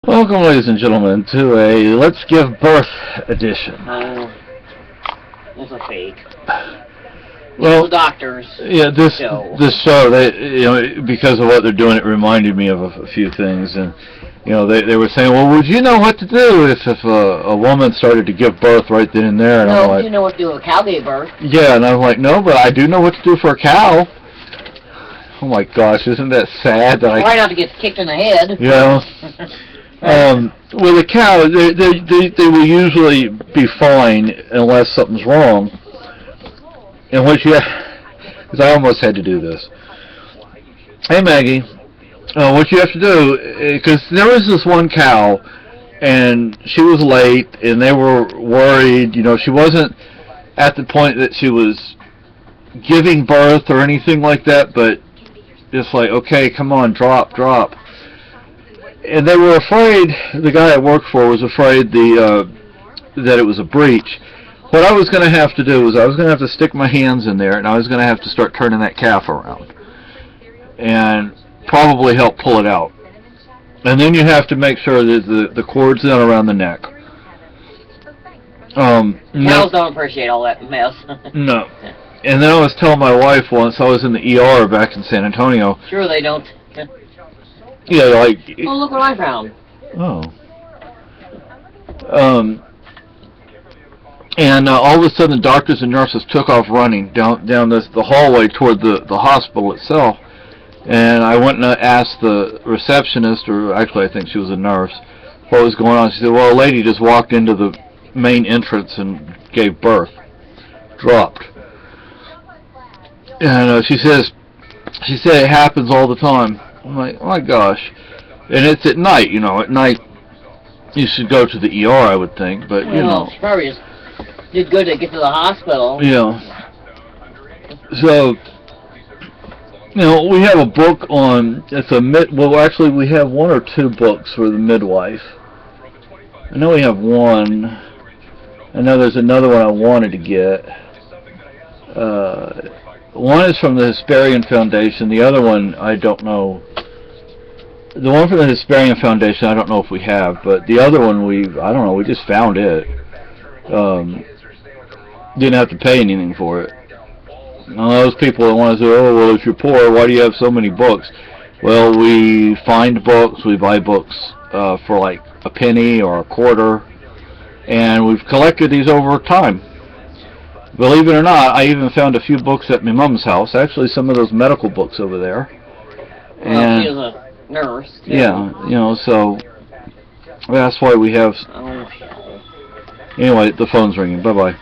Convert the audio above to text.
Welcome, ladies and gentlemen, to a Let's Give Birth edition. It's a fake. Well, the doctors. Yeah, this show, because of what they're doing, it reminded me of a few things, and they were saying, well, would you know what to do if a woman started to give birth right then and there? And no, I'm like, you know what to do if a cow gave birth. Yeah, and I'm like, no, but I do know what to do for a cow. Oh my gosh, isn't that sad? Try not to get kicked in the head. With a cow, they will usually be fine unless something's wrong. And because I almost had to do this. Hey Maggie, what you have to do, because there was this one cow, and she was late, and they were worried. She wasn't at the point that she was giving birth or anything like that, but just like, okay, come on, drop. And they were afraid, the guy I worked for was afraid that it was a breach. What I was going to have to do was I was going to have to stick my hands in there, and I was going to have to start turning that calf around. And probably help pull it out. And then you have to make sure that the cord's in around the neck. Cows don't appreciate all that mess. No. And then I was telling my wife once, I was in the ER back in San Antonio. Sure they don't. Yeah, like... Oh, look what I found. Oh. And all of a sudden, the doctors and nurses took off running down the hallway toward the hospital itself. And I went and asked the receptionist, or actually I think she was a nurse, what was going on. She said, well, a lady just walked into the main entrance and gave birth. Dropped. And she said it happens all the time. I'm like, oh my gosh. And it's at night, at night you should go to the ER, I would think, but She probably just did good to get to the hospital. So, we have a book on, actually we have one or two books for the midwife. I know we have one. I know there's another one I wanted to get. One is from the Hesperian Foundation. The other one, I don't know. The one from the Hesperian Foundation, I don't know if we have, but the other one, I don't know, we just found it. Didn't have to pay anything for it. Now, those people that want to say, oh, well, if you're poor, why do you have so many books? Well, we find books, we buy books for like a penny or a quarter, and we've collected these over time. Believe it or not, I even found a few books at my mom's house. Actually, some of those medical books over there. Well, she was a nurse. Too. Yeah, so that's why we have... Oh. Anyway, the phone's ringing. Bye-bye.